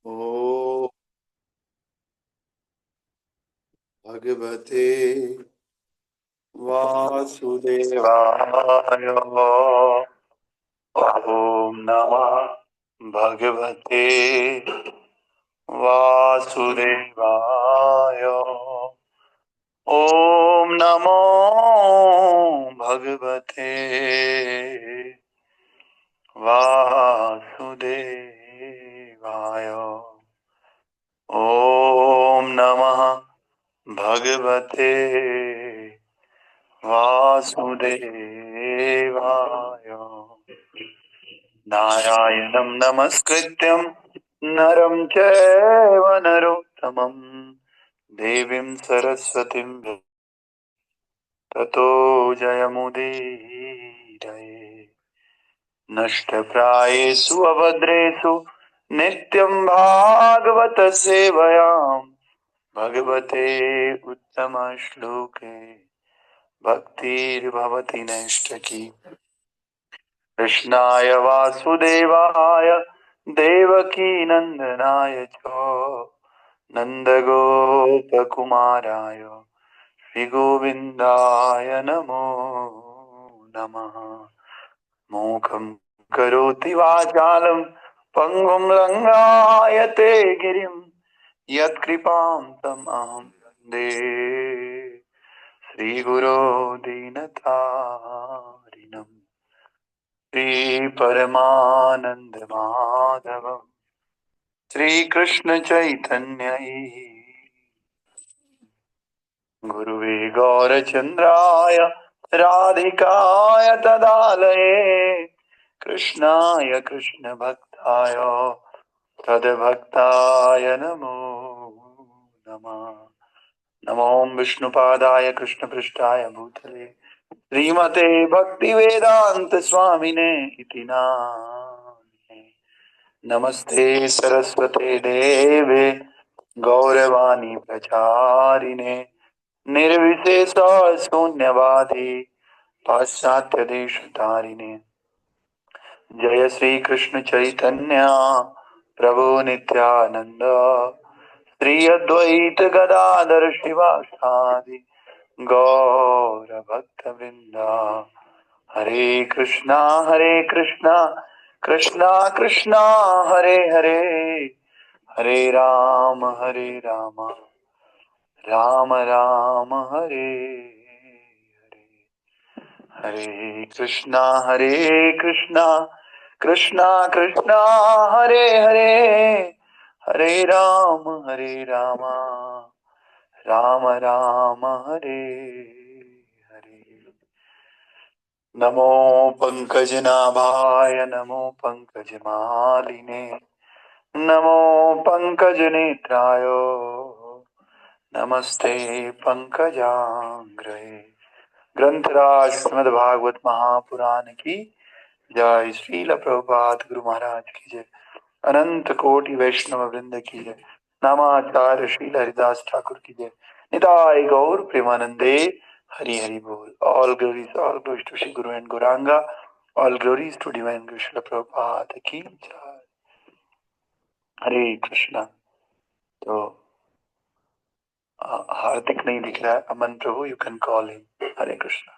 ओ भगवते वासुदेवाय। ओम नमः भगवते वासुदेवाय। ओम नमो भगवते वासुदेवाय। ओम नमः भगवते वासुदेवाय। नारायणं नमस्कृत्यं नरं चैव नरोत्तमं देवीं सरस्वतीं ततो जयमुदीरये। नष्टप्रायेषु अभद्रेषु नित्यं भागवत सेवयां भगवते उत्तमश्लोके भक्तिर्भवति नैष्ठकी। कृष्णाय वासुदेवाय देवकी नंदनाय च नन्दगोपकुमाराय श्रीगोविन्दाय नमो नमः। मूकं करोति वाचालं पङ्गुं लङ्घायते गिरिं यत्कृपां तम् अहं वन्दे श्रीगुरो दीनतारिणम्। श्री परमानंद माधव श्री कृष्ण चैतन्य गुरुवे गौरचंद्राय राधिकाय तदालये कृष्णाय कृष्ण भक्ताय तद्भक्ताय नमो नमः। नमो विष्णुपादाय कृष्ण पृष्ठाय भूतले श्रीमते भक्ति वेदांत स्वामिने इति नामिने। नमस्ते सरस्वते देवे गौरवाणी प्रचारिणे निर्विशेष शून्यवादी पाश्चात्य देश तारिणे। जय श्री कृष्ण चैतन्य प्रभु नित्यानंद श्री अद्वैत गदाधर शिवासादि गौर भक्त वृंदा। हरे कृष्णा कृष्णा कृष्णा हरे हरे हरे राम राम राम हरे हरे। हरे कृष्णा कृष्णा कृष्णा हरे हरे हरे राम राम राम हरे हरे। नमो पंकजनाभाय नमो पंकजमालिने नमो पंकजनेत्राय नमस्ते पंकजांग्रये। ग्रंथराज श्रीमद्भागवत महापुराण की जय। श्रील प्रभुपाद गुरु महाराज की जय। अनंत कोटि वैष्णव वृंद की जय। नामाचार्य श्रील हरिदास ठाकुर की जय। निताय गौर प्रेमानंदे हरि हरि बोल। All glories to Shri guru and Gauranga. All glories to divine guru Srila Prabhupada की जय। हरे कृष्णा। तो हार्दिक नहीं दिख रहा है, अमन प्रभु यू कैन कॉल हिम। हरे कृष्णा।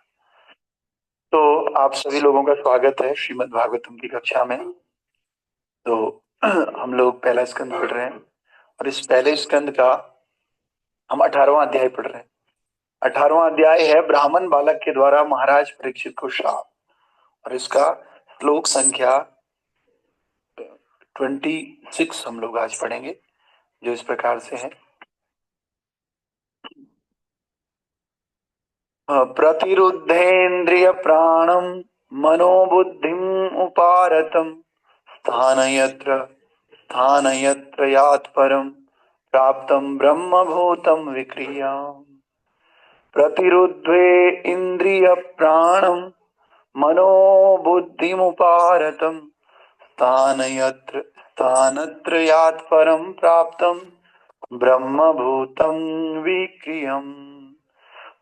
तो आप सभी लोगों का स्वागत है श्रीमद् भागवतम की कक्षा में। तो हम लोग पहला स्कंद पढ़ रहे हैं और इस पहले स्कंद का हम 18वां अध्याय पढ़ रहे हैं। 18वां अध्याय है ब्राह्मण बालक के द्वारा महाराज परीक्षित को श्राप और इसका श्लोक संख्या 26 हम लोग आज पढ़ेंगे, जो इस प्रकार से है। प्रतिरुद्धेन्द्रिय प्राणम मनोबुद्धिम उपारतम स्थानयत्र यात्परम प्राप्तम ब्रह्मभूतम विक्रियाम्। प्रतिरुद्धे इंद्रिय प्राणम मनोबुद्धिमुपारतम स्थानत्र यात्परम प्राप्तम ब्रह्मभूतम विक्रियम्।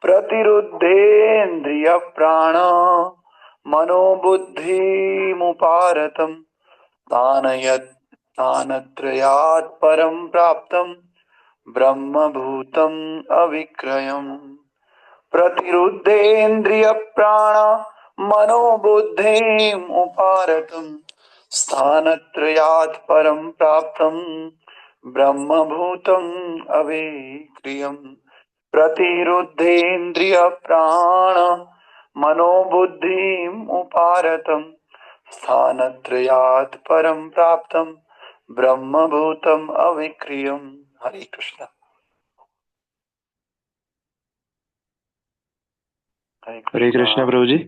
प्रतिरुद्धेन्द्रिय प्राण मनोबुद्धि मुपारतम स्थानत्रयात् परं प्राप्तं ब्रह्मभूतम् अविक्रयम् प्रतिरुद्धेन्द्रिय प्राण मनोबुद्धिम् उपारतम् स्थानत्रयात् परं प्राप्तं ब्रह्मभूतम् अविक्रियम् प्रतिरुद्धेन्द्रिय प्राण मनोबुद्धिम् उपारतम् स्थानत्रयात् परं प्राप्तं ब्रह्मभूतम् अविक्रियम्। हरे कृष्ण। हरे कृष्ण प्रभु जी।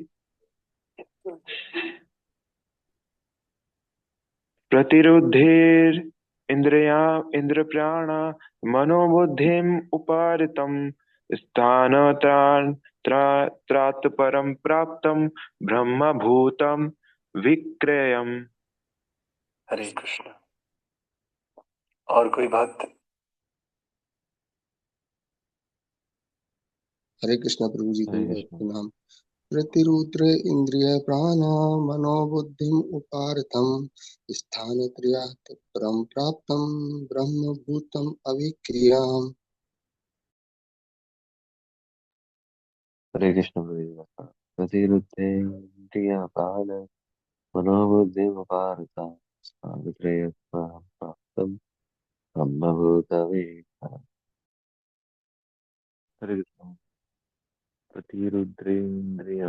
प्रतिरुद्धेर इंद्रिया इंद्र प्राण मनोबुद्धिम उपारितम स्थान त्रात परम प्राप्तम ब्रह्म भूतम विक्रयम। हरे कृष्ण। और कोई भक्त? हरे कृष्णा प्रभु जी को प्रणाम। प्रतिरुद्र इंद्रिय प्राण मनोबुद्धिम उपारतम स्थान त्रयात् परम प्राप्तम ब्रह्म भूतम अविक्रियम। हरे कृष्ण प्रभु जी। प्रतिरुद्धेन्द्रिय प्राण मनोबुद्धिम उपारितम स्थान त्रयात् परम प्राप्तम ब्रह्म भूतम विक्रयम। हरे कृष्ण। प्रतिरुद्रेन्द्रिय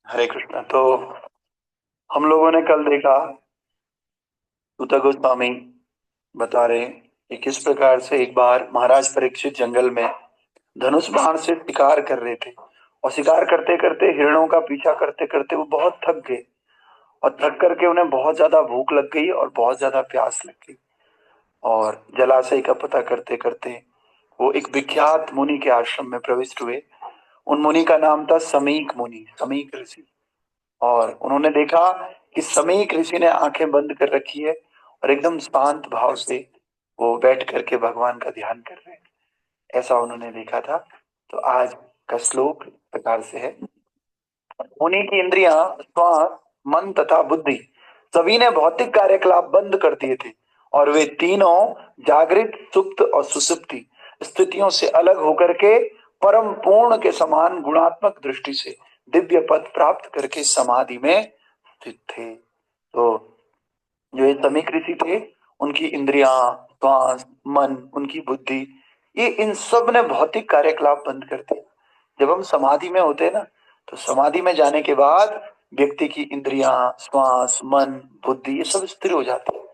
हरे कृष्ण। तो हम लोगों ने कल देखा, सूत गोस्वामी बता रहे कि किस प्रकार से एक बार महाराज परीक्षित जंगल में धनुष बाण से शिकार कर रहे थे और शिकार करते करते हिरणों का पीछा करते करते वो बहुत थक गए और थक करके उन्हें बहुत ज्यादा भूख लग गई और बहुत ज्यादा प्यास लग गई और जलाशय का पता करते करते वो एक विख्यात मुनि के आश्रम में प्रविष्ट हुए। उन मुनि का नाम था समीक मुनि, समीक ऋषि। और उन्होंने देखा कि समीक ऋषि ने आंखें बंद कर रखी है और एकदम शांत भाव से वो बैठ करके भगवान का ध्यान कर रहे हैं, ऐसा उन्होंने देखा था। तो आज का श्लोक इस प्रकार से है। मुनि की इंद्रियां, श्वास, मन तथा बुद्धि सभी ने भौतिक कार्यकलाप बंद कर दिए थे और वे तीनों जागृत, सुप्त और सुषुप्ति स्थितियों से अलग होकर के परम पूर्ण के समान गुणात्मक दृष्टि से दिव्य पद प्राप्त करके समाधि में स्थित थे। तो जो ये समीक ऋषि थे, उनकी इंद्रियां, श्वास, मन, उनकी बुद्धि, ये इन सब ने भौतिक कार्यकलाप बंद कर दिए। जब हम समाधि में होते हैं ना, तो समाधि में जाने के बाद व्यक्ति की इंद्रियां, श्वास, मन, बुद्धि ये सब स्थिर हो जाती है।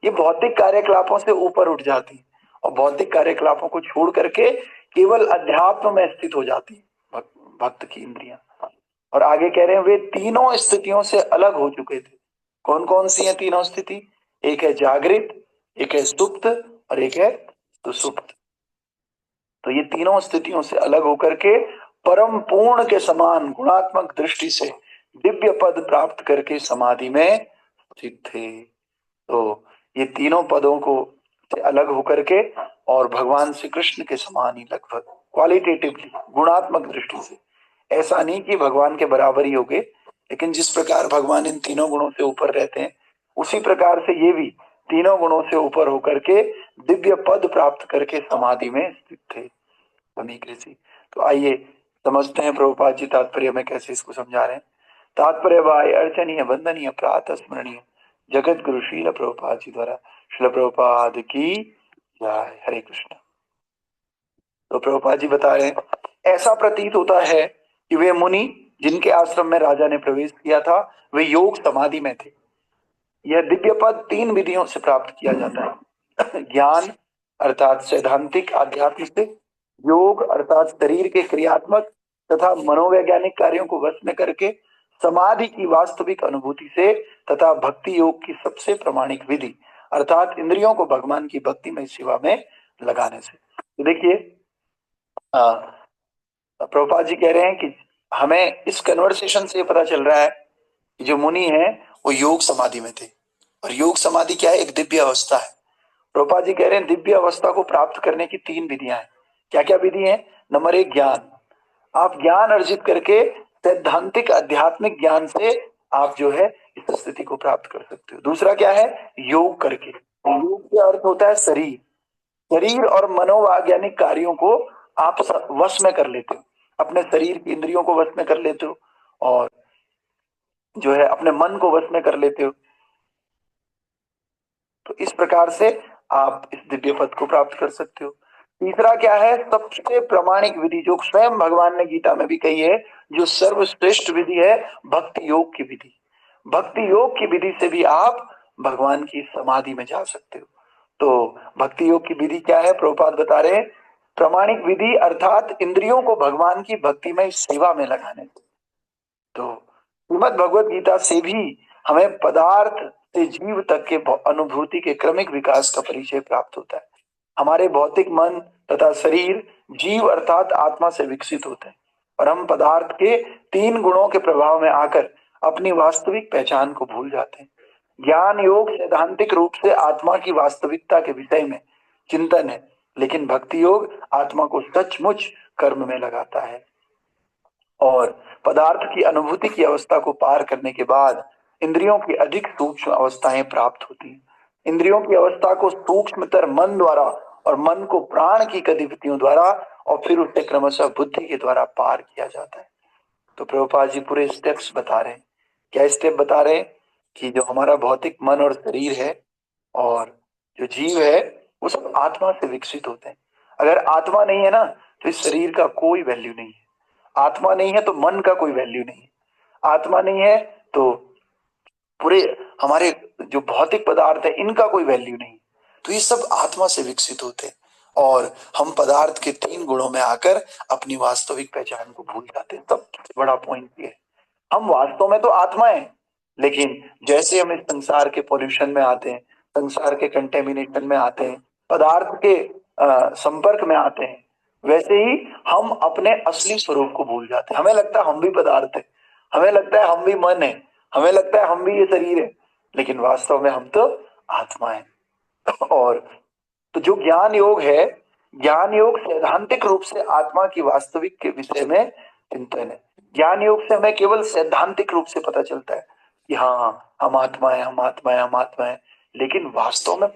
ये भौतिक कार्यकलापों से ऊपर उठ जाती है और भौतिक कार्यकलापों को छोड़ करके केवल अध्यात्म में स्थित हो जाती है भक्त की इंद्रियां। और आगे कह रहे हैं वे तीनों स्थितियों से अलग हो चुके थे। कौन कौन सी है तीनों स्थिति? एक है जागृत, एक है सुप्त और एक है सुषुप्त। तो ये तीनों स्थितियों से अलग होकर के परम पूर्ण के समान गुणात्मक दृष्टि से दिव्य पद प्राप्त करके समाधि में स्थित थे। तो ये तीनों पदों को से अलग होकर के और भगवान श्री कृष्ण के समान ही लगभग क्वालिटेटिवली, गुणात्मक दृष्टि से, ऐसा नहीं कि भगवान के बराबर ही हो गए, लेकिन जिस प्रकार भगवान इन तीनों गुणों से ऊपर रहते हैं उसी प्रकार से ये भी तीनों गुणों से ऊपर होकर के दिव्य पद प्राप्त करके समाधि में स्थित थे समीक ऋषि। तो आइए समझते हैं प्रभुपाद जी तात्पर्य में कैसे इसको समझा रहे हैं। तात्पर्य वाय अर्चनीय वंदनीय प्रातः स्मरणीय जगत गुरु श्रील प्रभुपाद जी द्वारा। श्रील प्रभुपाद की जय। हरे कृष्ण। तो प्रभुपाद जी बता रहे हैं ऐसा प्रतीत होता है कि वे मुनि जिनके आश्रम में राजा ने प्रवेश किया था वे योग समाधि में थे। यह दिव्य पद तीन विधियों से प्राप्त किया जाता है। ज्ञान अर्थात सैद्धांतिक आध्यात्म से, योग अर्थात शरीर के क्रियात्मक तथा मनोवैज्ञानिक कार्यों को वश में करके, समाधि की वास्तविक अनुभूति से तथा भक्ति योग की सबसे प्रामाणिक विधि अर्थात इंद्रियों को भगवान की भक्ति में सेवा में लगाने से। तो देखिए प्रभुपाद जी कह रहे हैं कि हमें इस कन्वर्सेशन से पता चल रहा है कि जो मुनि है वो योग समाधि में थे। और योग समाधि क्या है? एक दिव्य अवस्था है। प्रभुपाद जी कह रहे हैं दिव्य अवस्था को प्राप्त करने की 3 विधियां हैं। क्या क्या विधि है? नंबर 1 ज्ञान। आप ज्ञान अर्जित करके सैद्धांतिक आध्यात्मिक ज्ञान से आप जो है इस स्थिति को प्राप्त कर सकते हो। दूसरा क्या है? योग करके। योग का अर्थ होता है शरीर। शरीर और मनोवैज्ञानिक कार्यों को आप वश में कर लेते हो, अपने शरीर की इंद्रियों को वश में कर लेते हो और जो है अपने मन को वश में कर लेते हो। तो इस प्रकार से आप इस दिव्य पद को प्राप्त कर सकते हो। तीसरा क्या है? सबसे प्रामाणिक विधि जो स्वयं भगवान ने गीता में भी कही है, जो सर्वश्रेष्ठ विधि है, भक्ति योग की विधि। भक्ति योग की विधि से भी आप भगवान की समाधि में जा सकते हो। तो भक्ति योग की विधि क्या है? प्रभुपाद बता रहे हैं प्रामाणिक विधि अर्थात इंद्रियों को भगवान की भक्तिमय सेवा में लगाने से। तो श्रीमद भगवत गीता से भी हमें पदार्थ से जीव तक के अनुभूति के क्रमिक विकास का परिचय प्राप्त होता है। हमारे भौतिक मन तथा शरीर जीव अर्थात आत्मा से विकसित होते हैं और हम पदार्थ के 3 गुणों के प्रभाव में आकर अपनी वास्तविक पहचान को भूल जाते हैं। ज्ञान योग सैद्धांतिक रूप से आत्मा की वास्तविकता के विषय में चिंतन है, लेकिन भक्ति योग आत्मा को सचमुच कर्म में लगाता है और पदार्थ की अनुभूति की अवस्था को पार करने के बाद इंद्रियों की अधिक सूक्ष्म अवस्थाएं प्राप्त होती हैं। इंद्रियों की अवस्था को सूक्ष्मतर मन द्वारा और मन को प्राण की गतिविधियों द्वारा और फिर उसे क्रमशः बुद्धि के द्वारा पार किया जाता है। तो प्रभुपाद जी पूरे स्टेप्स बता रहे हैं। क्या स्टेप बता रहे हैं? कि जो हमारा भौतिक मन और शरीर है और जो जीव है वो सब आत्मा से विकसित होते हैं। अगर आत्मा नहीं है ना तो इस शरीर का कोई वैल्यू नहीं है। आत्मा नहीं है तो मन का कोई वैल्यू नहीं है। आत्मा नहीं है तो पूरे हमारे जो भौतिक पदार्थ है इनका कोई वैल्यू नहीं। तो ये सब आत्मा से विकसित होते हैं और हम पदार्थ के 3 गुणों में आकर अपनी वास्तविक पहचान को भूल जाते हैं। सबसे बड़ा पॉइंट ये है हम वास्तव में तो आत्मा है, लेकिन जैसे हम इस संसार के पॉल्यूशन में आते हैं, संसार के कंटेमिनेशन में आते हैं, पदार्थ के संपर्क में आते हैं, वैसे ही हम अपने असली स्वरूप को भूल जाते हैं। हमें लगता है हम भी पदार्थ है, हमें लगता है हम भी मन है, हमें लगता है हम भी ये शरीर है, लेकिन वास्तव में हम तो आत्मा है। और तो जो ज्ञान योग है, ज्ञान योग सैद्धांतिक रूप से आत्मा की वास्तविक के विषय में चिंतन है। ज्ञान योग से हमें केवल सैद्धांतिक रूप से पता चलता है कि हाँ हम आत्मा है, हम आत्मा है, हम आत्मा है, लेकिन वास्तव में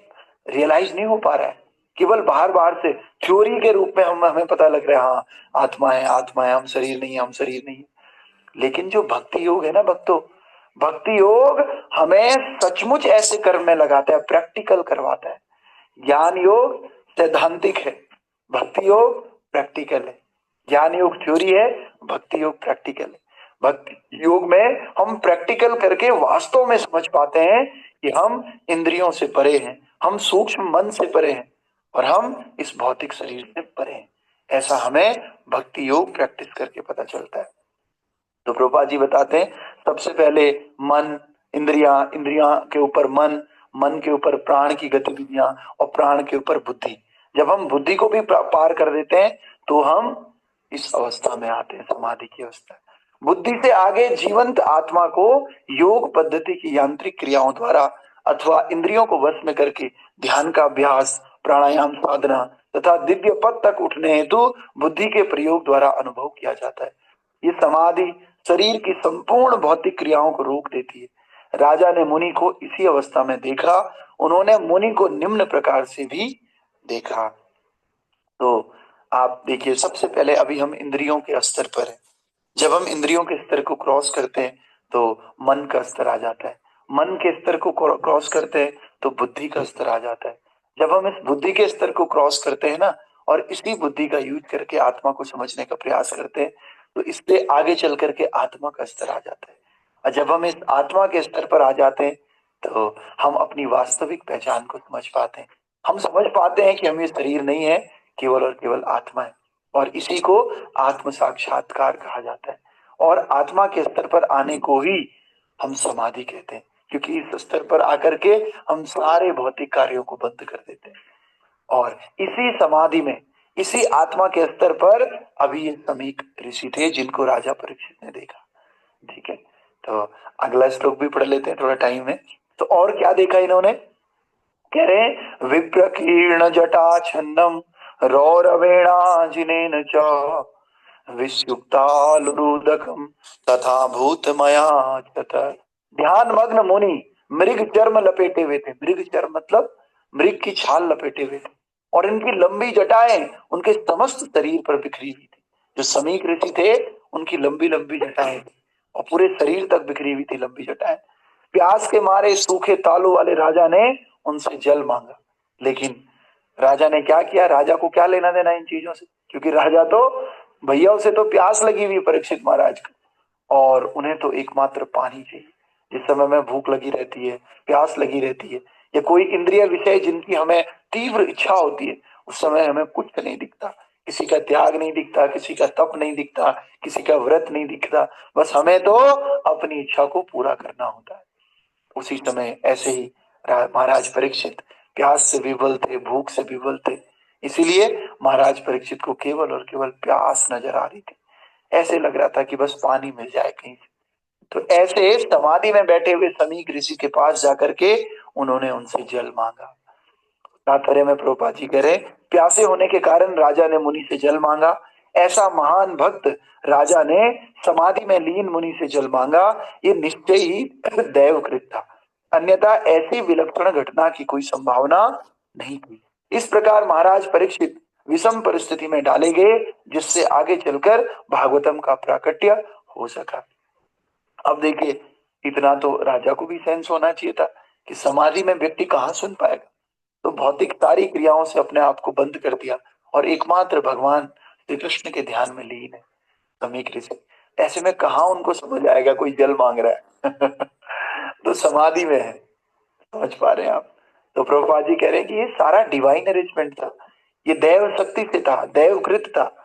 रियलाइज नहीं हो पा रहा है। केवल बाहर बाहर से थ्योरी के रूप में हमें पता लग रहा है हाँ आत्मा है, आत्मा है, हम शरीर नहीं है, हम शरीर नहीं है। लेकिन जो भक्ति योग है ना भक्तों, भक्ति योग हमें सचमुच ऐसे कर्म में लगाता है, प्रैक्टिकल करवाता है। ज्ञान योग सैद्धांतिक है, भक्ति योग प्रैक्टिकल है। ज्ञान योग थ्योरी है, भक्ति योग प्रैक्टिकल है। भक्ति योग में हम प्रैक्टिकल करके वास्तव में समझ पाते हैं कि हम इंद्रियों से परे हैं, हम सूक्ष्म मन से परे हैं और हम इस भौतिक शरीर से परे हैं। ऐसा हमें भक्ति योग प्रैक्टिस करके पता चलता है। तो प्रभुपाद जी बताते हैं सबसे पहले मन, इंद्रियां, इंद्रियां के ऊपर मन, मन के ऊपर प्राण की गतिविधियां और प्राण के ऊपर बुद्धि। जब हम बुद्धि को भी पार कर देते हैं तो हम इस अवस्था में आते हैं, समाधि की अवस्था। बुद्धि से आगे जीवंत आत्मा को योग पद्धति की यांत्रिक क्रियाओं द्वारा अथवा इंद्रियों को वश में करके ध्यान का अभ्यास, प्राणायाम साधना तथा दिव्य पद तक उठने हेतु बुद्धि के प्रयोग द्वारा अनुभव किया जाता है। ये समाधि शरीर की संपूर्ण भौतिक क्रियाओं को रोक देती है। राजा ने मुनि को इसी अवस्था में देखा, उन्होंने मुनि को निम्न प्रकार से भी देखा। तो आप देखिए सबसे पहले अभी हम इंद्रियों के स्तर पर हैं। जब हम इंद्रियों के स्तर को क्रॉस करते हैं तो मन का स्तर आ जाता है, मन के स्तर को क्रॉस करते हैं तो बुद्धि का स्तर आ जाता है। जब हम इस बुद्धि के स्तर को क्रॉस करते हैं ना और इसी बुद्धि का यूज करके आत्मा को समझने का प्रयास करते हैं तो इससे आगे चल करके आत्मा का स्तर आ जाता है। और जब हम इस आत्मा के स्तर पर आ जाते हैं तो हम अपनी वास्तविक पहचान को समझ पाते हैं। हम समझ पाते हैं कि हम ये शरीर नहीं है, केवल और केवल आत्मा है और इसी को आत्म साक्षात्कार कहा जाता है। और आत्मा के स्तर पर आने को ही हम समाधि कहते हैं, क्योंकि इस स्तर पर आकर के हम सारे भौतिक कार्यों को बंद कर देते हैं और इसी समाधि में, इसी आत्मा के स्तर पर अभी ये समीक ऋषि थे जिनको राजा परीक्षित ने देखा। ठीक है, तो अगला श्लोक भी पढ़ लेते हैं, थोड़ा टाइम है। तो और क्या देखा इन्होंने, कह रहे हैं विप्रकीर्ण जटा छन्नम रौरवेणाजिनेन च विस्युक्तालुरुदकम तथा भूतमया चत। ध्यान मग्न मुनि मृग चर्म लपेटे हुए थे। मृग चर्म मतलब मृग की छाल लपेटे हुए थे, और इनकी लंबी जटाएं उनके समस्त शरीर पर बिखरी हुई थी। जो समीक ऋषि थे उनकी लंबी लंबी जटाएं थी और पूरे शरीर तक बिखरी हुई थी लंबी जटाएं। प्यास के मारे सूखे तालू वाले राजा ने उनसे जल मांगा, लेकिन राजा ने क्या किया, राजा को क्या लेना देना इन चीजों से, क्योंकि राजा तो भैया उसे तो प्यास लगी हुई परीक्षित महाराज को, और उन्हें तो एकमात्र पानी चाहिए। जिस समय में भूख लगी रहती है, प्यास लगी रहती है, या कोई इंद्रिय विषय जिनकी हमें तीव्र इच्छा होती है, उस समय हमें कुछ नहीं दिखता, किसी का त्याग नहीं दिखता, किसी का तप नहीं दिखता, किसी का व्रत नहीं दिखता, बस हमें तो अपनी इच्छा को पूरा करना होता है। उसी समय ऐसे ही महाराज परीक्षित प्यास से विवल थे, भूख से विवल थे, इसीलिए महाराज परीक्षित को केवल और केवल प्यास नजर आ रही थी। ऐसे लग रहा था कि बस पानी मिल जाए कहीं से। तो ऐसे समाधि में बैठे हुए समीक ऋषि के पास जाकर के उन्होंने उनसे जल मांगा। तात्पर्य में प्रभुपाद जी कह रहे, प्यासे होने के कारण राजा ने मुनि से जल मांगा। ऐसा महान भक्त राजा ने समाधि में लीन मुनि से जल मांगा, ये निश्चय ही दैवकृत था, अन्यथा ऐसी विलक्षण घटना की कोई संभावना नहीं थी। इस प्रकार महाराज परीक्षित विषम परिस्थिति में डाले गए, जिससे आगे चलकर भागवतम का प्राकट्य हो सका। अब देखिए, इतना तो राजा को भी सेंस होना चाहिए था कि समाधि में व्यक्ति कहाँ सुन पाएगा, तो भौतिक सारी क्रियाओं से अपने आप को बंद कर दिया और एकमात्र भगवान श्री कृष्ण के ध्यान में लीन है समीक ऋषि। ऐसे में कहाँ उनको समझ आएगा कोई जल मांग रहा है तो समाधि में है, समझ पा रहे हैं आप। तो प्रभुपाद जी कह रहे हैं कि ये सारा डिवाइन अरेंजमेंट था, ये दैव शक्ति से था, दैवकृत था।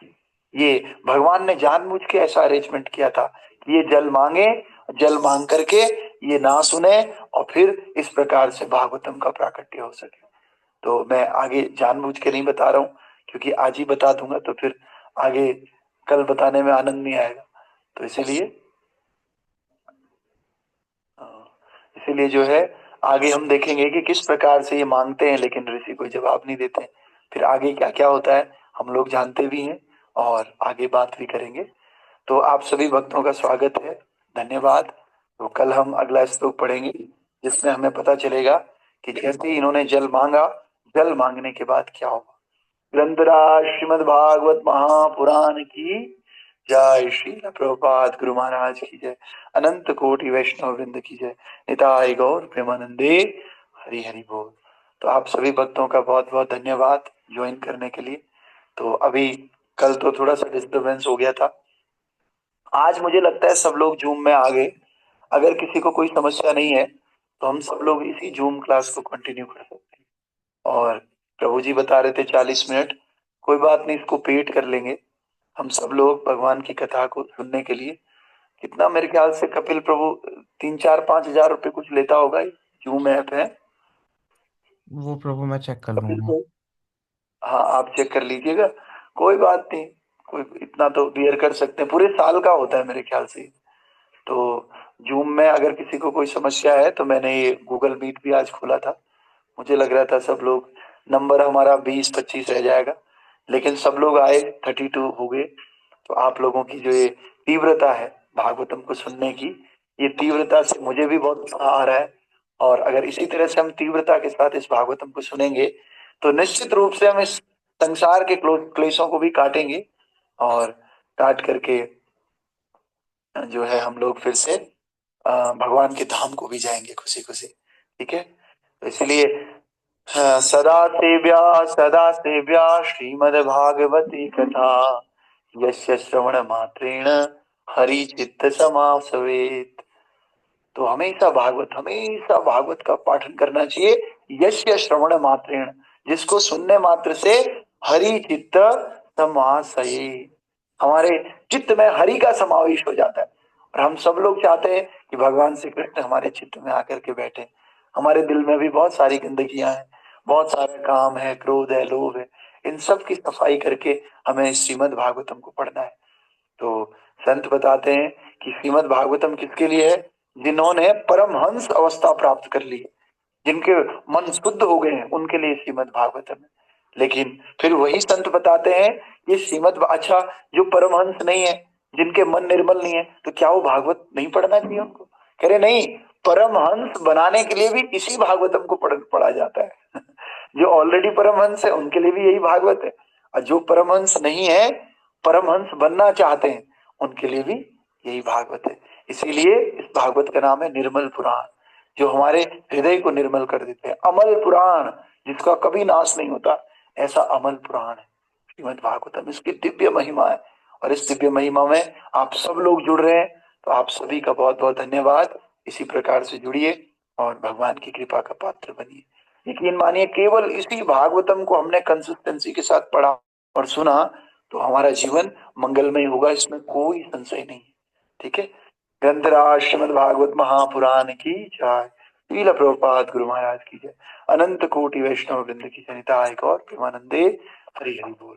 ये भगवान ने जानबूझ के ऐसा अरेंजमेंट किया था कि ये जल मांगे, जल मांग करके ये ना सुने, और फिर इस प्रकार से भागवतम का प्राकट्य हो सके। तो मैं आगे जानबूझ के नहीं बता रहा हूँ, क्योंकि आज ही बता दूंगा तो फिर आगे कल बताने में आनंद नहीं आएगा। तो इसीलिए जो है आगे हम देखेंगे कि किस प्रकार से ये मांगते हैं लेकिन ऋषि कोई जवाब नहीं देते हैं। फिर आगे क्या क्या होता है हम लोग जानते भी हैं और आगे बात भी करेंगे। तो आप सभी भक्तों का स्वागत है, धन्यवाद। तो कल हम अगला श्लोक पढ़ेंगे जिसमें हमें पता चलेगा कि जैसे ही इन्होंने जल मांगा, जल मांगने के बाद क्या होगा। ग्रंथराज श्रीमद् भागवत महापुराण की जय। श्री प्रभुपाद गुरु महाराज की जय। अनंत कोटि वैष्णव वृंद की जय। निताय गौर प्रेमानंदे। हरि हरि बोल। तो आप सभी भक्तों का बहुत बहुत धन्यवाद ज्वाइन करने के लिए। तो अभी कल तो थोड़ा सा डिस्टरबेंस हो गया था, आज मुझे लगता है सब लोग जूम में आ गए। अगर किसी को कोई समस्या नहीं है तो हम सब लोग इसी जूम क्लास को कंटिन्यू कर सकते हैं। और प्रभु जी बता रहे थे 40 मिनट, कोई बात नहीं, इसको पेट कर लेंगे हम सब लोग भगवान की कथा को सुनने के लिए। कितना मेरे ख्याल से कपिल प्रभु 3-4-5 हजार रुपए कुछ लेता होगा, जूम ऐप है। वो प्रभु मैं चेक कर कपिल लूंगा। प्रभु, हाँ आप चेक कर लीजिएगा, कोई बात नहीं, कोई इतना तो बियर कर सकते हैं, पूरे साल का होता है मेरे ख्याल से। तो जूम में अगर किसी को कोई समस्या है तो मैंने ये गूगल मीट भी आज खोला था, मुझे लग रहा था सब लोग, नंबर हमारा 20-25 रह जाएगा, लेकिन सब लोग आए, 32 हो गए। तो आप लोगों की जो ये तीव्रता है भागवतम को सुनने की, ये तीव्रता से मुझे भी बहुत उत्साह आ रहा है। और अगर इसी तरह से हम तीव्रता के साथ इस भागवतम को सुनेंगे तो निश्चित रूप से हम इस संसार के क्लेशों को भी काटेंगे, और काट करके जो है हम लोग फिर से भगवान के धाम को भी जाएंगे खुशी खुशी। ठीक है, तो इसलिए सदा सेव्या श्रीमद् भागवती कथा, यस्य श्रवण मात्रेण हरि चित्त समासवेत। तो हमेशा भागवत का पाठन करना चाहिए। यस्य श्रवण मात्रेण, जिसको सुनने मात्र से हरि चित्त समासये, हमारे चित्त में हरि का समावेश हो जाता है। और हम सब लोग चाहते हैं कि भगवान श्री कृष्ण हमारे चित्त में आकर के बैठे। हमारे दिल में भी बहुत सारी गंदगियां हैं, बहुत सारे काम है, क्रोध है, लोभ है, इन सब की सफाई करके हमें श्रीमद् भागवतम को पढ़ना है। तो संत बताते हैं कि श्रीमद् भागवतम किसके लिए है? जिन्होंने परमहंस अवस्था प्राप्त कर ली, जिनके मन शुद्ध हो गए हैं, उनके लिए श्रीमद् भागवतम है। लेकिन फिर वही संत बताते हैं ये श्रीमद्, अच्छा जो परमहंस नहीं है, जिनके मन निर्मल नहीं है, तो क्या वो भागवत नहीं पढ़ना चाहिए उनको? कह रहे नहीं, परमहंस बनाने के लिए भी इसी भागवतम को पढ़ा जाता है। जो ऑलरेडी परमहंस है उनके लिए भी यही भागवत है, और जो परमहंस नहीं है, परमहंस बनना चाहते हैं, उनके लिए भी यही भागवत है। इसीलिए इस भागवत का नाम है निर्मल पुराण, जो हमारे हृदय को निर्मल कर देते हैं। अमल पुराण, जिसका कभी नाश नहीं होता, ऐसा अमल पुराण है श्रीमद् भागवतम। इसकी दिव्य महिमा है, और इस दिव्य महिमा में आप सब लोग जुड़ रहे हैं, तो आप सभी का बहुत बहुत धन्यवाद। इसी प्रकार से जुड़िए और भगवान की कृपा का पात्र बनिए। यकीन मानिए, केवल इसी भागवतम को हमने कंसिस्टेंसी के साथ पढ़ा और सुना तो हमारा जीवन मंगलमय होगा, इसमें कोई संशय नहीं। ठीक है। ग्रंथराज श्रीमद् भागवत महापुराण की जय। श्रील प्रभुपाद गुरु महाराज की जय। अनंत कोटि वैष्णव वृंद की जनिताय गौर प्रेमानंदे। हरि हरि बोल।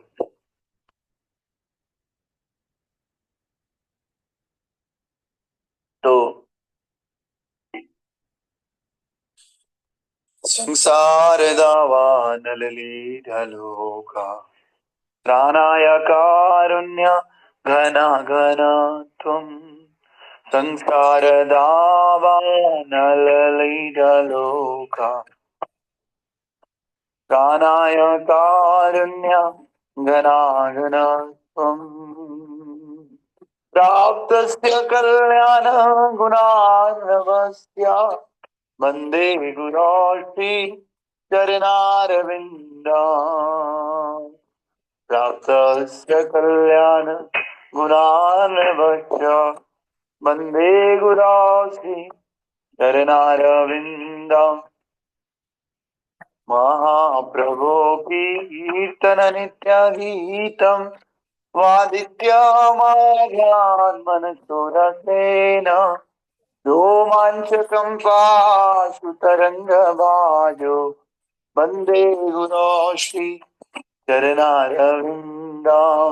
तो संसार दावानल लीढलोका प्राणाय कारुण्य घना घना त्वं संसार दावानल लीढलोका प्राणाय कारुण्य घना घना त्वं प्राप्तस्य कल्याण गुणार्णवस्य वन्दे गुरोष्ठी चरणारविन्दा प्राप्तस्य कल्याण गुणार्णवस्य वन्दे गुरोष्ठी चरणारविन्दा महाप्रभो कीर्तन नित्य गीतम् वादित्य मनसोरसेन रोमाञ्चकं पाशुतरङ्गभाजो वन्दे गुरोश्री चरणारविन्दां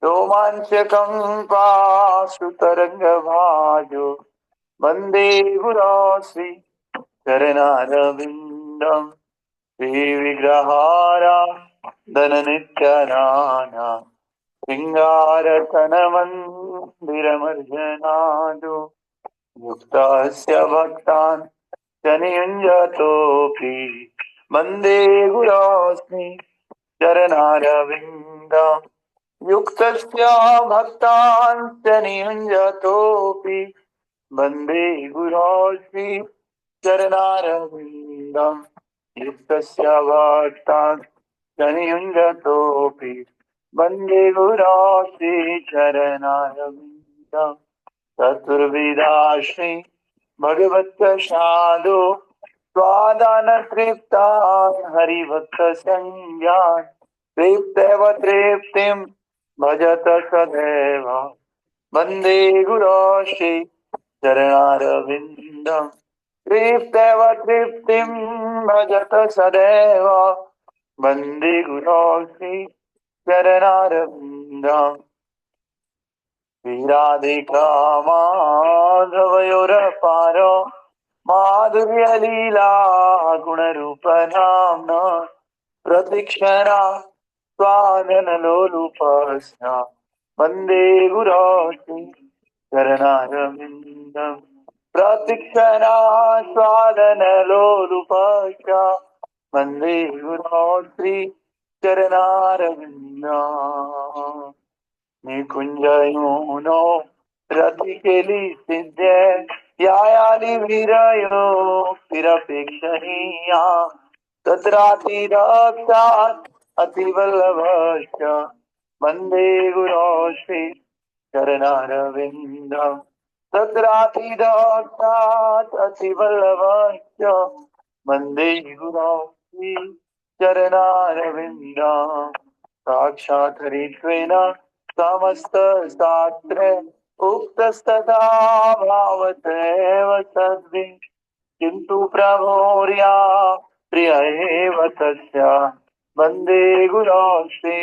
रोमाञ्चकं पाशुतरङ्गभाजो वन्दे गुरोश्री चरणारविन्दं श्रीविग्रहारा धननित्यनाना शृङ्गारतनमन्दिरमर्जनादो युक्तस्य भक्तान् जनियुञ्जतोऽपि वन्दे गुरोस्मि चरणारविन्दम् युक्तस्य भक्तान् जनियुञ्जतोऽपि वन्दे गुरोस्मि चरणारविन्दम् युक्तस्य भक्तान् जनियुञ्जतोऽपि वन्दे गुरोस्मि चरणारविन्दम् चतुर्विधाश्री भगवत्प्रसादो स्वादान तृप्तान् हरिभक्त संज्ञान् तृप्तैव तृप्तिं भजत सदैव वन्दे गुरोश्री चरणारविन्दम् तृप्तैव तृप्तिं भजत सदैव वन्दे गुरोश्री चरणारविन्दम् श्रीराधिका माधवयोरपारो माधुर्यलीला गुणरूप नाम्ना प्रतीक्षणा स्वाननलोलुपस्या वन्दे गुरोश्री चरणारविन्दम् प्रतीक्षणा स्वाननलोलुपस्या वन्दे गुरोश्री चरणारविन्दम् निकुञ्जयोनो रतिकेली सिद्धे यायालि वीरयो तिरपेक्षणीया तत्रातिरक्षात् अतिवल्लभश्च वन्दे गुरोश्री चरणारविन्दम् तत्रातिरक्षात् अतिवल्लभश्च वन्दे गुरोश्री चरणारविन्दम् साक्षात् हरित्वेन समस्त शास्त्र उक्तस्तथा भावतैव तद्वि किन्तु प्रभोर्या प्रिय एव तस्य वन्दे गुरो श्री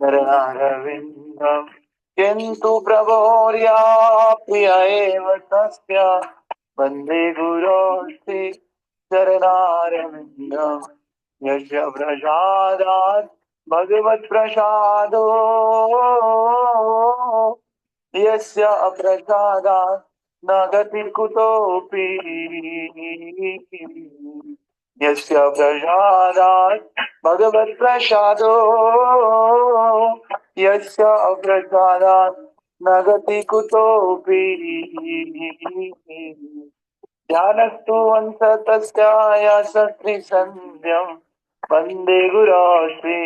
चरणारविन्दम् किन्तु प्रभोर्या प्रिय एव तस्य वन्दे गुरो श्री चरणारविन्दम् यस्य प्रसादात् भगवत्प्रसादो यस्य अप्रसादात् न गति कुतोऽपि यस्य प्रसादात् भगवत्प्रसादो यस्य अप्रसादात् न गति कुतोऽपि ध्यानस्तु वंशतस्याय सत्रिसन्ध्यम् वन्दे गुरो श्री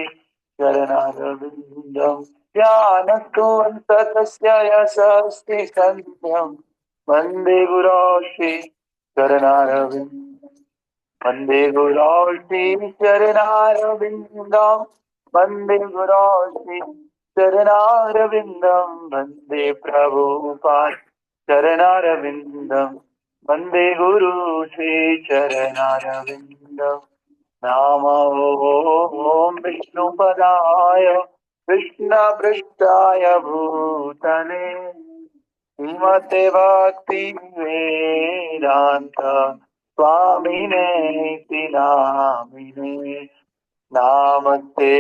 चरणारविन्दम् ध्यानस्तु वंशतस्याय सत्रिसन्ध्यम् वन्दे गुरो श्री चरणारविन्दम् वन्दे गुरो श्री चरणारविन्दम् वन्दे गुरो श्री चरणारविन्दम् वन्दे प्रभुपाद चरणारविन्दम् वन्दे गुरु श्री चरणारविन्दम् नमो ॐ विष्णुपदाय कृष्णपृष्ठाय भूतले श्रीमते भक्ति वेदांत स्वामिने नामिने नामस्ते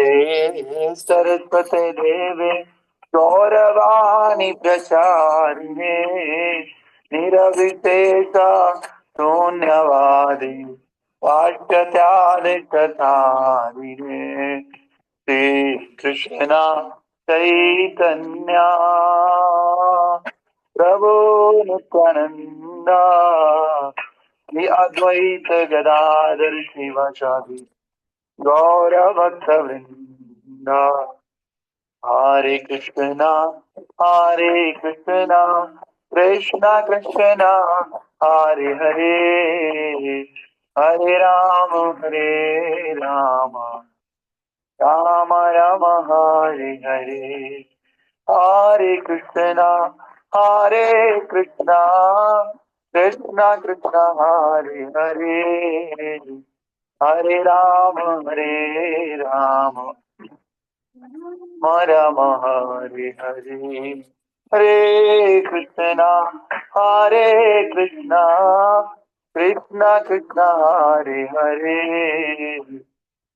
सरस्वते देवे गौरवाणी प्रचारिणे निरविशेष शून्यवादी वाक्यत्यादिकतारिणे श्री कृष्ण चैतन्य प्रभु नित्यानंद श्री अद्वैत गदाधर शिवाचार्य गौरभक्तवृंद हरे कृष्णा कृष्णा कृष्णा हरे हरे हरे राम राम राम हरे हरे हरे कृष्णा कृष्णा कृष्णा हरे हरे हरे राम राम राम हरे हरे हरे कृष्णा कृष्णा कृष्णा हरे हरे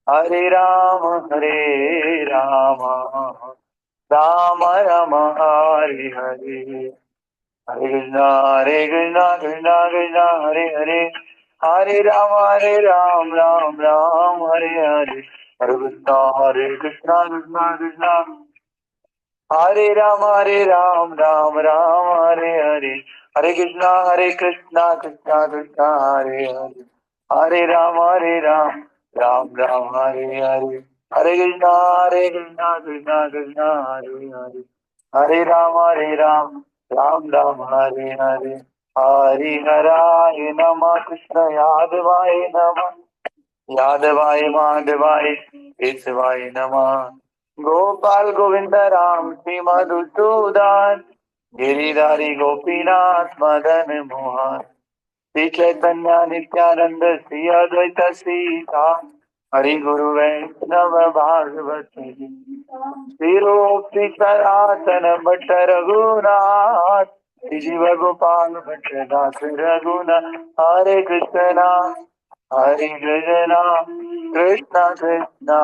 हरे राम राम राम हरे हरे हरे कृष्णा कृष्णा कृष्णा हरे हरे हरे राम राम राम हरे हरे हरे कृष्णा कृष्णा कृष्णा हरे राम राम राम हरे हरे हरे कृष्णा कृष्णा कृष्णा हरे हरे हरे राम राम राम हरे हरे हरे कृष्णा कृष्णा कृष्णा हरे हरे हरे राम राम राम हरे हरे हरि हराय नमः कृष्ण यादवाय माधवाय केशवाय नमः गोपाल गोविंद राम श्री मधुसूदन गिरिधारी गोपीनाथ मदन मोहन श्री चैतन्य नित्यानंद श्री अद्वैत सीता हरि गुरु वैष्णव भागवत श्री रूप श्री सनातन भट्ट रघुनाथ श्री जीव गोपाल भट्ट दास रघुनाथ हरे कृष्णा कृष्णा कृष्णा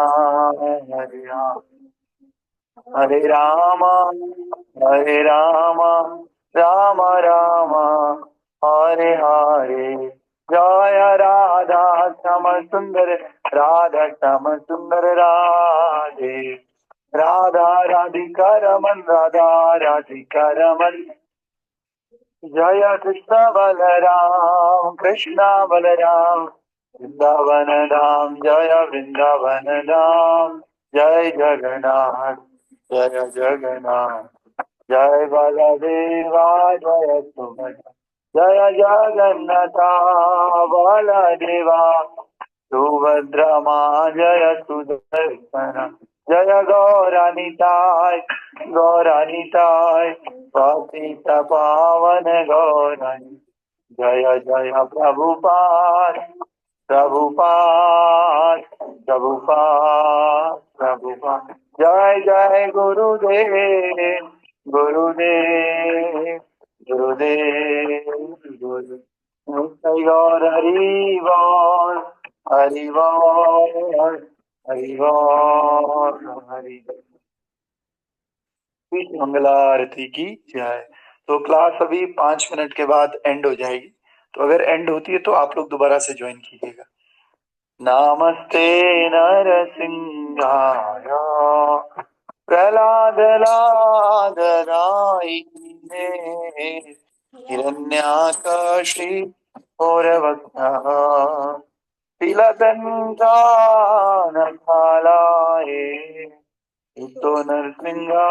हरे राम हरे राम राम राम हरे हरे जय राधा श्याम सुंदर राधे राधा राधिका रमन जय कृष्ण बलराम वृंदावन धाम जय वृंदावन धाम जय जगन्नाथ जय बलदेवा जय सुभद्रा जय जगन्नाथ बलदेवा सुभद्रा माँ जय सुदर्शन जय गौरानिताय पतित पावन गौरानी जय जय प्रभुपाद जय जय गुरुदेव गुरुदेव गुरुदेव गुरुदेव और हरि बोल हरि बोल हरि बोल हरि बोल। मंगलारती की जय। तो क्लास अभी 5 मिनट के बाद एंड हो जाएगी, तो अगर एंड होती है तो आप लोग दोबारा से ज्वाइन कीजिएगा। नमस्ते नरसिंहाय प्रहलाद लादरायिने हिरण्याकशी पौरवक्तः तिलतन्त्रानकालाये इतो नरसिंहा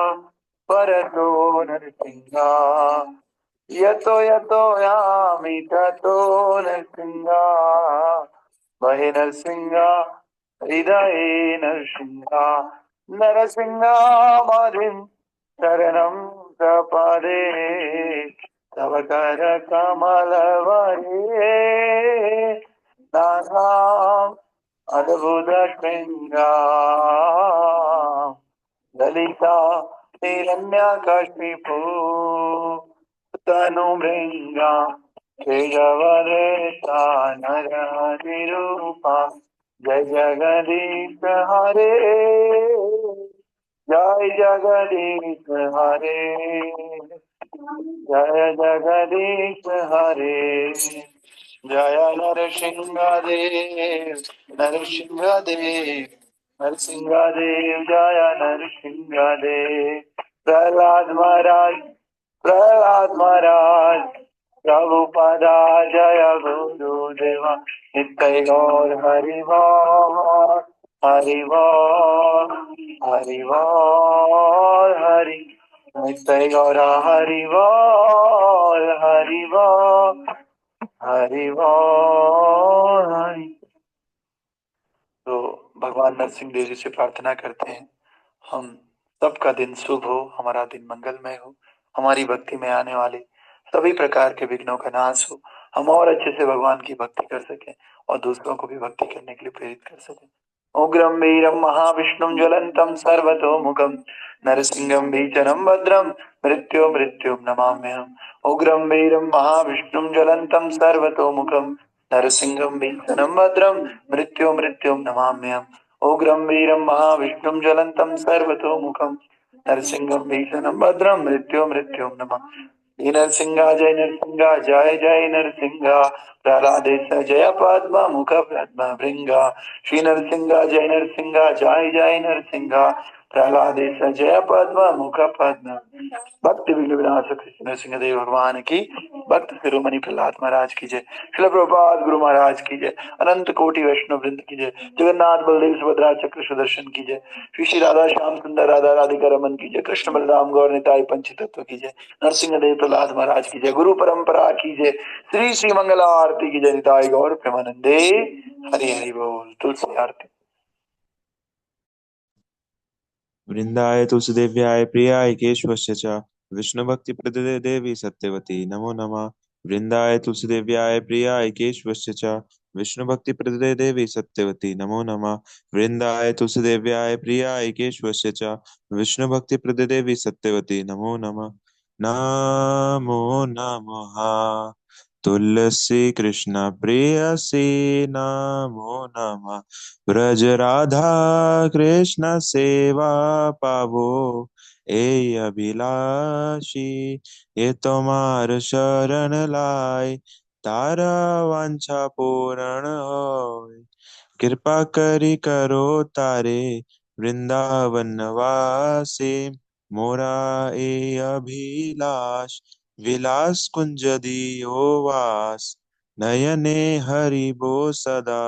परतो नरसिंहा यतो यतो यामि ततो नरसिंहा वहे नरसिंहा हृदये नरसिंहा नरसिंहामधिं शरणं प्रपदे तव कर कमलवरे नाथाम् अद्भुत श्रृंगा ललिता हिरण्यकशिपु तनुभृङ्गा केशवरेता नरहरिरूपा जय जगदीश हरे जय जगदीश हरे जय जगदीश हरे जय नरसिंहदेव नरसिंहदेव नरसिंहदेव जय नरसिंहदेव प्रहलाद महाराज प्रभुपदा जय गुरुदेवा नित्य गौर हरि बोल हरि बोल हरि बोल हरि नित्य गौर हरि बोल हरि बोल हरि बोल हरि। तो भगवान नरसिंह देव जी से प्रार्थना करते हैं हम सबका दिन शुभ हो, हमारा दिन मंगलमय हो, हमारी भक्ति में आने वाले सभी प्रकार के विघ्नों का नाश हो, हम और अच्छे से भगवान की भक्ति कर सकें और दूसरों को भी भक्ति करने के लिए प्रेरित कर सकें। उग्रं वीरं महाविष्णुं ज्वलंतं सर्वतोमुखं नरसिंहं भीषणं भद्रं मृत्युं नमाम्यहम्। उग्रं वीरं महाविष्णुं ज्वलंतं सर्वतोमुखं नरसिंहं भीषणं भद्रं मृत्युं नमाम्यहम्। उग्रं वीरं महाविष्णुं ज्वलंतं सर्वतोमुखं नरसिंहं भीषणं भद्रं मृत्युं नमः। नरसिंहा जय नरसिंहा जय जय नरसिंहा प्रहलादेश जय पद्म मुख पद्म भृंगा श्री नरसिंहा जय नरसिंहा जय जय नरसिंहा प्रहलादेश जय पद्म मुख पद्म। भक्ति विघ्न विनाशक कृष्ण नरसिंह देव भगवान की, भक्त शिरोमणि प्रहलाद महाराज की जय, श्रील प्रभुपाद गुरु महाराज की जय, अनंत कोटि वैष्णव वृंद की जय, जगन्नाथ बलदेव सुभद्रा चक्र सुदर्शन की जय, श्री श्री राधा श्याम सुंदर राधा राधिका रमन की जय, कृष्ण बलराम गौर निताई पंच तत्व की जय, नरसिंह देव प्रहलाद महाराज की जय, गुरु परंपरा की जय, श्री श्री मंगला आरती की जय, निताई गौर प्रेमानंदे हरि हरि बोल। तुलसी आरती। वृंदाय तुलसीदेव्याय प्रियाय केशवस्य च विष्णुभक्तिप्रदे देवी सत्यवती नमो नमः। वृंदाय तुलसीदेव्याय प्रियाय केशवस्य च विष्णुभक्तिप्रदे देवी सत्यवती नमो नमः। वृंदाय तुलसीदेव्याय प्रियाय केशवस्य च विष्णुभक्तिप्रदे देवी सत्यवती नमो नमः। नमो नमः तुलसी कृष्ण प्रेयसी नमो नमः। ब्रज राधा कृष्ण सेवा पावो ए अभिलाषी ये तुम्हार शरण लाय तारा वांछा पूर्ण होय। कृपा करी करो तारे वृंदावन वासी मोरा ए अभिलाष विलास कुंज दियो वास नयने हरि बो सदा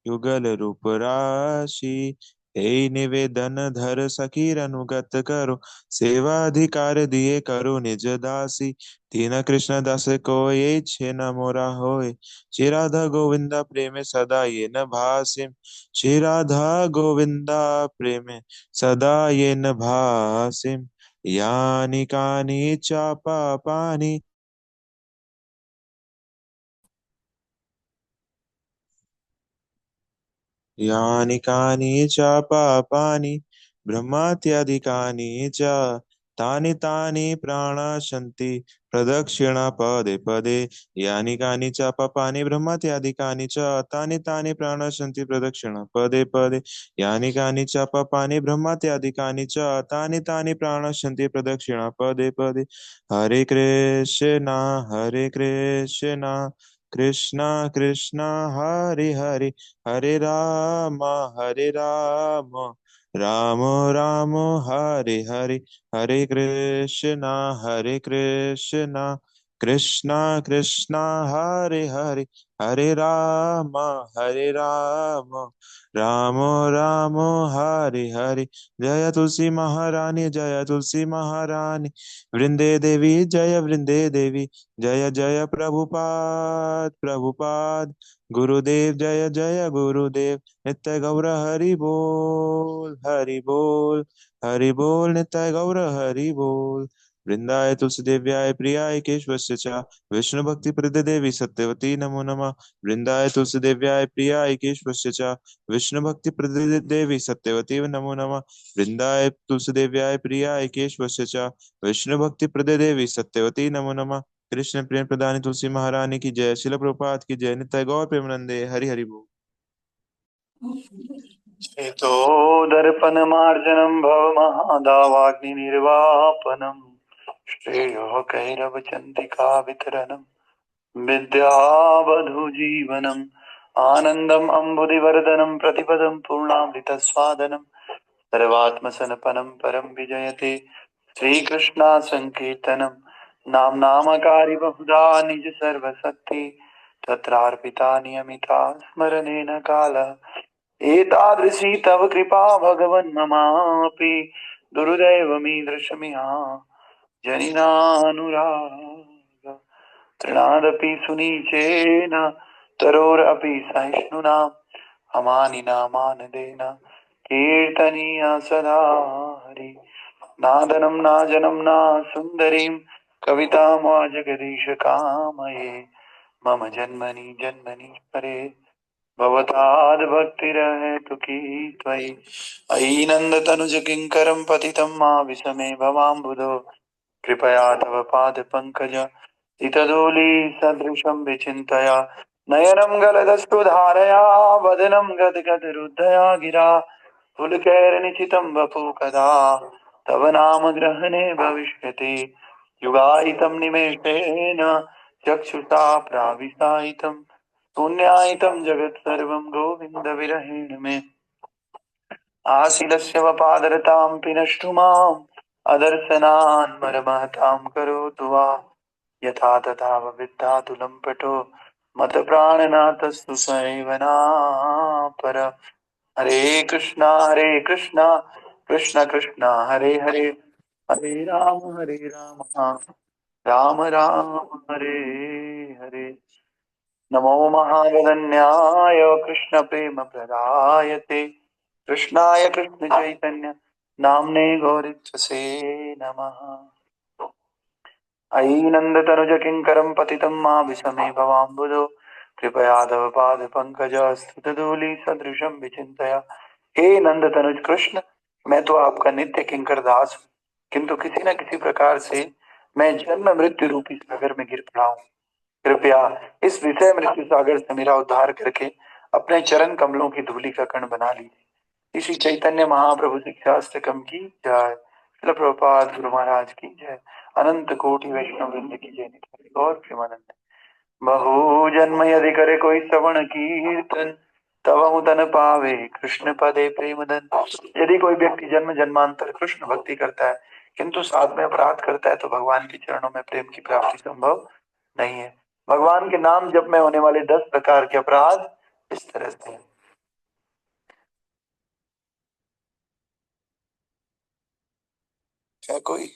युगल रूप राशि हे निवेदन धर सखीर अनुगत करो सेवा अधिकार दिए करो निज दासी दीन कृष्ण दास को ये छे न मोरा होय। श्री राधा गोविंदा प्रेम सदा ये न भासिम श्री राधा गोविंदा प्रेम सदा ये न भासिम यानि कानि च पापानि यानि कानि च पापानि ब्रह्मात्यादिकानि च तानि तानि प्राणाशन्ति प्रदक्षिणा पदे पदे यानि कानि च पापानि ब्रह्मात्यादिकानि च तानि तानि प्राणाशन्ति प्रदक्षिणा पदे पदे यानि कानि च पापानि ब्रह्मात्यादिकानि च तानि तानि प्राणाशन्ति प्रदक्षिणा पदे पदे हरे कृष्ण कृष्ण कृष्ण हरे हरे हरे राम राम राम हरे हरे हरे कृष्ण कृष्ण कृष्ण हरे हरे हरे राम राम राम हरे हरे जय तुलसी महारानी जय तुलसी महारानी वृंदे देवी जय वृंदे देवी जय जय प्रभुपाद प्रभुपाद गुरुदेव जय जय गुरुदेव नित्य गौर हरि बोल नित्य गौर हरि बोल वृंदाय तुलसीदेव्याय प्रियाय केशवस्य च विष्णु भक्ति प्रदे देवी सत्यवती नमो नमः वृंदाय तुलसीदेव्याय प्रियाय केशवस्य च विष्णु भक्ति प्रदे देवी सत्यवती नमो नमः वृंदाय तुलसीदेव्याय प्रियाय केशवस्य च विष्णु भक्ति प्रदे देवी सत्यवती नमो नमः कृष्ण प्रेम प्रदानी तुलसी महारानी की जय शिल प्रभुपाद की जय नित्य गौर प्रेमानंदे हरि हरि बोल हेतो दर्पणमार्जनं भवमहादावाग्निर्वापनं श्रेयो कैरवचन्द्रिका वितरणं विद्यावधूजीवनम् आनन्दम् अम्बुदिवर्धनं प्रतिपदं पूर्णामृतस्वादनं सर्वात्मसनपनं परं विजयते श्रीकृष्णा सङ्कीर्तनं नाम्नामकारि बहुधा निज सर्वशक्ति तत्रार्पिता नियमिता स्मरणेन कालः एतादृशी तव कृपा भगवन् ममापि दुर्दैवमीदृशमिहा जनिनानुराग तृणादपि सुनीचेन तरोरपि सहिष्णुना हमानिना मानदेन कीर्तनीय सदा हरि नादनं नाजनं न सुन्दरीं कवितां वा जगदीश कामये मम जन्मनि जन्मनि परे भवताद् भक्तिरहेतु की त्वयि अयि नन्दतनुज किङ्करं पतितं मा विस्मये भवाम्बुधो कृपया तव पादपङ्कज इतदोली सदृशं विचिन्तया नयनं गलदश्रुधारया वदनं गदगदरुद्धया गिरा पुलकैर्निचितं वपु कदा तव नाम ग्रहणे भविष्यति युगायितं निमेषेण चक्षुषा प्राविशायितं शून्यायितं जगत्सर्वं गोविन्दविरहेण मे आसीदस्य वपादरतां पिनष्टु माम् अदर्शनान् मरमहतां करोतु वा यथा तथा विद्यातुलं पटो मतप्राणनाथस्तु सैवनापर हरे कृष्णा कृष्ण कृष्ण हरे हरे हरे राम राम राम हरे हरे नमो महावदन्याय कृष्ण प्रेम प्रदायते कृष्णाय कृष्ण चैतन्य नाम्ने गौरित्वसे नमः अयि नन्दतनुज किङ्करं पतितं मा विस्मये भवाम्बुधो कृपया तव पाद पंकज स्तुतधूलि सदृशं विचिन्तया हे नंद तनुज कृष्ण मैं तो आपका नित्य किंकर दास हूँ किंतु किसी न किसी प्रकार से मैं जन्म मृत्यु रूपी सागर में गिर पड़ा हूँ कृपया इस विषय मृत्यु सागर से मेरा उद्धार करके अपने चरण कमलों की धूलि का कण बना लीजिए इसी चैतन्य महाप्रभु शिक्षाष्टकम की जय श्रील प्रभुपाद गुरु महाराज की जय अनंत कोटि वैष्णव वृंद की जय निताई गौर प्रेमानंद बहु जन्म यदि करे कोई श्रवण कीर्तन तब तन पावे कृष्ण पदे प्रेम धन यदि कोई व्यक्ति जन्म जन्मांतर कृष्ण भक्ति करता है किंतु साथ में अपराध करता है तो भगवान के चरणों में प्रेम की प्राप्ति संभव नहीं है भगवान के नाम जप में होने वाले 10 प्रकार के अपराध इस तरह से हैं। क्या कोई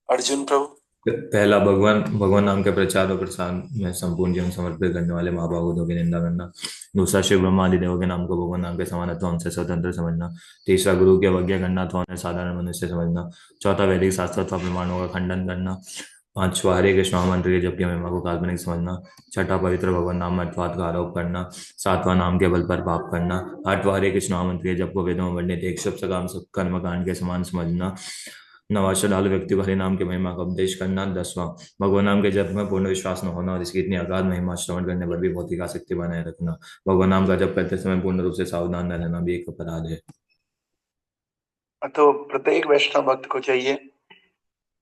अर्जुन प्रभु पहला भगवान भगवान नाम के प्रचार और प्रसार में संपूर्ण जीवन समर्पित करने वाले महाभागवतों की निंदा करना। दूसरा शिव ब्रह्मा आदि देवों के नाम को भगवान नाम के समान अथवा उनसे स्वतंत्र समझना। तीसरा गुरु की अवज्ञा करना अथवा उन्हें साधारण मनुष्य समझना। चौथा वैदिक शास्त्र अथवा प्रमाणों का खंडन करना। पांचवा हरे कृष्ण महामंत्र के जप की महिमा को काल्पनिक समझना। छठा पवित्र भगवान नाम में अर्थवाद का आरोप करना। सातवां नाम के बल पर पाप करना। आठवां हरे कृष्ण महामंत्र के जप को वेदों में वर्णित एक शब्द सकाम कर्म कांड के समान समझना। नवा श्रद्धालु व्यक्ति को हरि नाम के महिमा का उपदेश करना। 10वां भगवान नाम के जप में पूर्ण विश्वास न होना और इसकी इतनी अगाध महिमा श्रवण करने पर भी भौतिक आसक्ति बनाए रखना। भगवान नाम का जप करते समय पूर्ण रूप से सावधान न रहना भी एक अपराध है। तो प्रत्येक वैष्णव भक्त को चाहिए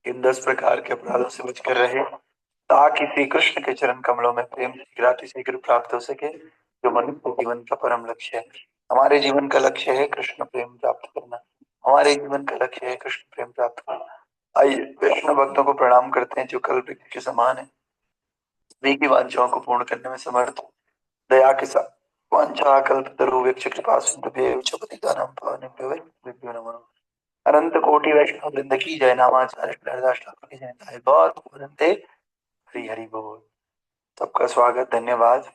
इन 10 प्रकार के अपराधों से बचकर रहे, ताकि श्री कृष्ण के चरण कमलों में प्रेम शीघ्र प्राप्त हो सके, जो मनुष्य जीवन का परम लक्ष्य है। हमारे जीवन का लक्ष्य है कृष्ण प्रेम प्राप्त करना। हमारे जीवन का लक्ष्य है कृष्ण प्रेम प्राप्त करना। आइए वैष्णव भक्तों को प्रणाम करते हैं जो कल्प वृक्ष के समान है, सभी की वांछाओं को पूर्ण करने में समर्थ, दया के साथ वांछा कल्पतरु वृक्ष कृपा सिंधुभ्यो च पतितानां पावनेभ्यो वैष्णवेभ्यो नमो नमः। अनंत कोटि वैष्णव वृंद की जय। नामाचार्य हरिदास ठाकुर की जय। गौर वंदे हरि हरि बोल। सबका स्वागत, धन्यवाद।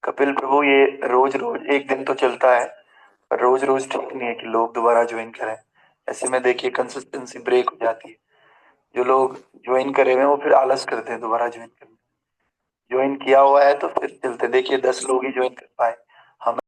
कपिल प्रभु, ये रोज रोज एक दिन तो चलता है, पर रोज रोज ठीक नहीं है कि लोग दोबारा ज्वाइन करें। ऐसे में देखिए कंसिस्टेंसी ब्रेक हो जाती है। जो लोग ज्वाइन करे हुए हैं वो फिर आलस करते हैं दोबारा ज्वाइन करने। ज्वाइन किया हुआ है तो फिर चलते, देखिए 10 लोग ही ज्वाइन कर पाए,